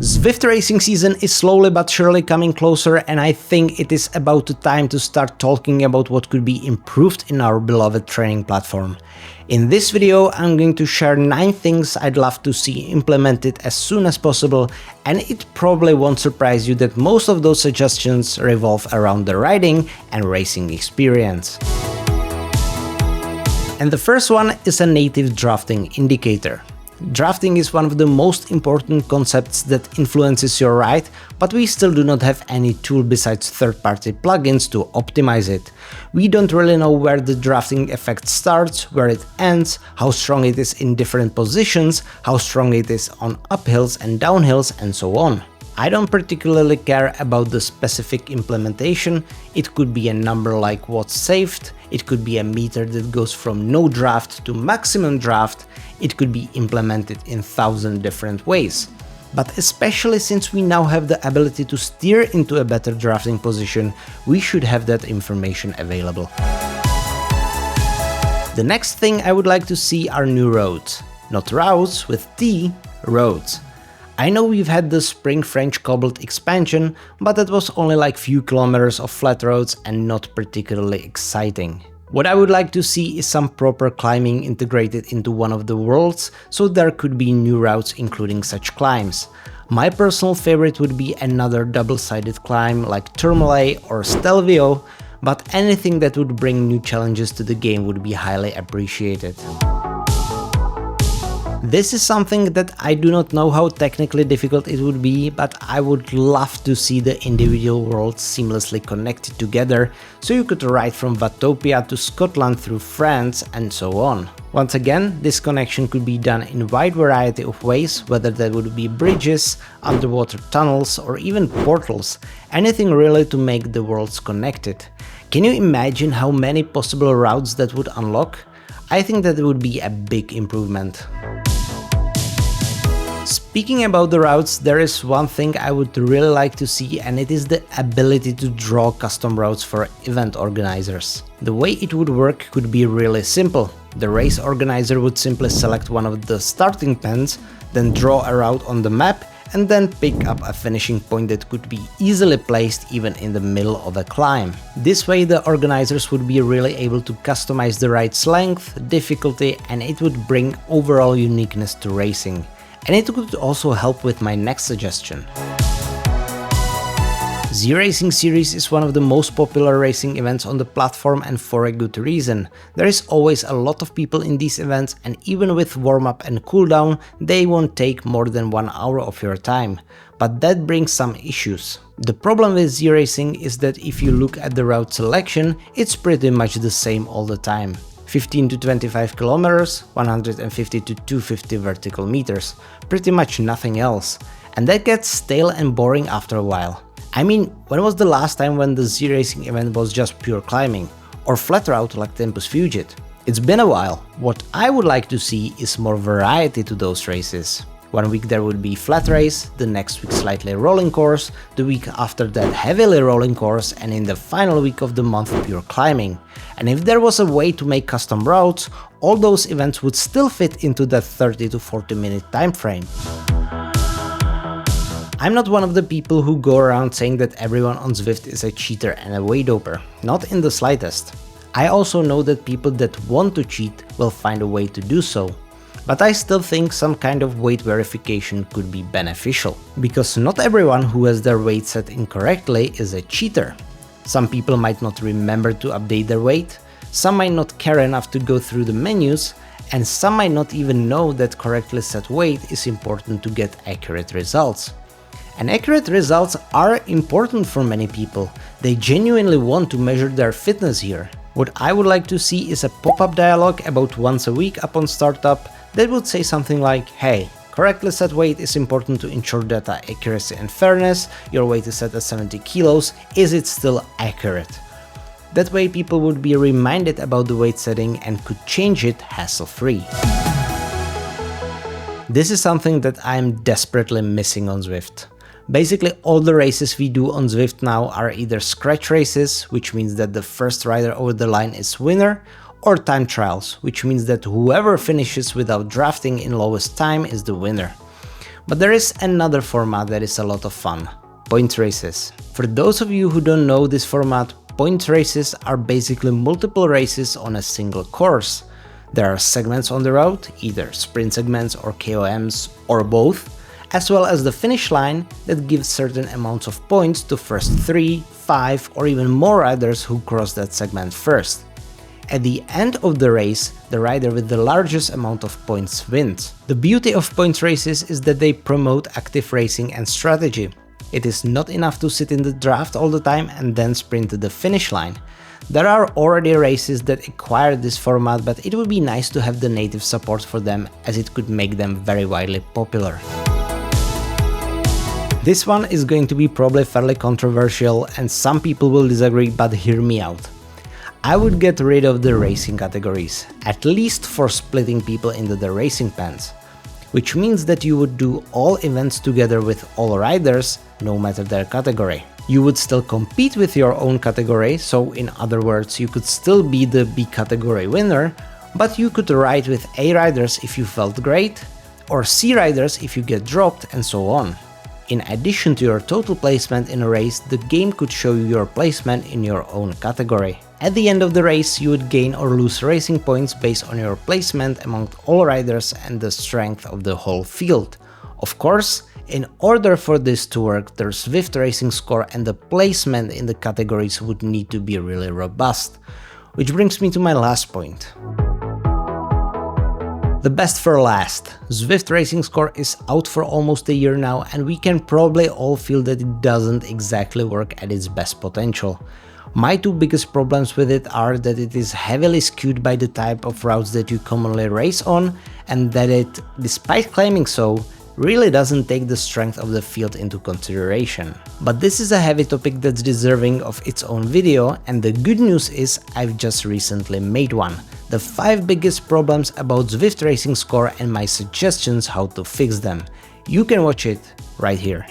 Zwift racing season is slowly but surely coming closer, and I think it is about the time to start talking about what could be improved in our beloved training platform. In this video, I'm going to share 9 things I'd love to see implemented as soon as possible, and it probably won't surprise you that most of those suggestions revolve around the riding and racing experience. And the first one is a native drafting indicator. Drafting is one of the most important concepts that influences your ride, but we still do not have any tool besides third-party plugins to optimize it. We don't really know where the drafting effect starts, where it ends, how strong it is in different positions, how strong it is on uphills and downhills, and so on. I don't particularly care about the specific implementation. It could be a number like what's saved, it could be a meter that goes from no draft to maximum draft, it could be implemented in 1,000 different ways. But especially since we now have the ability to steer into a better drafting position, we should have that information available. The next thing I would like to see are new roads. Not routes with T, roads. I know we've had the spring French cobbled expansion, but that was only like few kilometers of flat roads and not particularly exciting. What I would like to see is some proper climbing integrated into one of the worlds, so there could be new routes including such climbs. My personal favorite would be another double-sided climb like Tourmalet or Stelvio, but anything that would bring new challenges to the game would be highly appreciated. This is something that I do not know how technically difficult it would be, but I would love to see the individual worlds seamlessly connected together, so you could ride from Watopia to Scotland through France and so on. Once again, this connection could be done in a wide variety of ways, whether that would be bridges, underwater tunnels, or even portals, anything really to make the worlds connected. Can you imagine how many possible routes that would unlock? I think that would be a big improvement. Speaking about the routes, there is one thing I would really like to see, and it is the ability to draw custom routes for event organizers. The way it would work could be really simple. The race organizer would simply select one of the starting pens, then draw a route on the map, and then pick up a finishing point that could be easily placed even in the middle of a climb. This way the organizers would be really able to customize the ride's length, difficulty, and it would bring overall uniqueness to racing. And it could also help with my next suggestion. ZRacing series is one of the most popular racing events on the platform, and for a good reason. There is always a lot of people in these events, and even with warm-up and cooldown, they won't take more than 1 hour of your time. But that brings some issues. The problem with ZRacing is that if you look at the route selection, it's pretty much the same all the time. 15 to 25 kilometers, 150 to 250 vertical meters, pretty much nothing else. And that gets stale and boring after a while. I mean, when was the last time when the ZRacing event was just pure climbing? Or flat route like Tempus Fugit? It's been a while. What I would like to see is more variety to those races. 1 week there would be flat race, the next week slightly rolling course, the week after that heavily rolling course, and in the final week of the month pure climbing. And if there was a way to make custom routes, all those events would still fit into that 30 to 40 minute time frame. I'm not one of the people who go around saying that everyone on Zwift is a cheater and a way doper, not in the slightest. I also know that people that want to cheat will find a way to do so. But I still think some kind of weight verification could be beneficial, because not everyone who has their weight set incorrectly is a cheater. Some people might not remember to update their weight, some might not care enough to go through the menus, and some might not even know that correctly set weight is important to get accurate results. And accurate results are important for many people. They genuinely want to measure their fitness here. What I would like to see is a pop-up dialog about once a week upon startup that would say something like, hey, correctly set weight is important to ensure data accuracy and fairness, your weight is set at 70 kilos, is it still accurate? That way people would be reminded about the weight setting and could change it hassle-free. This is something that I'm desperately missing on Zwift. Basically all the races we do on Zwift now are either scratch races, which means that the first rider over the line is winner, or time trials, which means that whoever finishes without drafting in lowest time is the winner. But there is another format that is a lot of fun: point races. For those of you who don't know this format, point races are basically multiple races on a single course. There are segments on the road, either sprint segments or KOMs or both, as well as the finish line that gives certain amounts of points to first 3, 5 or even more riders who cross that segment first. At the end of the race, the rider with the largest amount of points wins. The beauty of point races is that they promote active racing and strategy. It is not enough to sit in the draft all the time and then sprint to the finish line. There are already races that acquire this format, but it would be nice to have the native support for them, as it could make them very widely popular. This one is going to be probably fairly controversial and some people will disagree, but hear me out. I would get rid of the racing categories, at least for splitting people into the racing pens, which means that you would do all events together with all riders, no matter their category. You would still compete with your own category, so in other words, you could still be the B category winner, but you could ride with A riders if you felt great, or C riders if you get dropped, and so on. In addition to your total placement in a race, the game could show you your placement in your own category. At the end of the race, you would gain or lose racing points based on your placement among all riders and the strength of the whole field. Of course, in order for this to work, the Zwift racing score and the placement in the categories would need to be really robust. Which brings me to my last point. The best for last. Zwift racing score is out for almost a year now, and we can probably all feel that it doesn't exactly work at its best potential. My two biggest problems with it are that it is heavily skewed by the type of routes that you commonly race on, and that it, despite claiming so, really doesn't take the strength of the field into consideration. But this is a heavy topic that's deserving of its own video, and the good news is I've just recently made one. The 5 biggest problems about Zwift racing score and my suggestions how to fix them. You can watch it right here.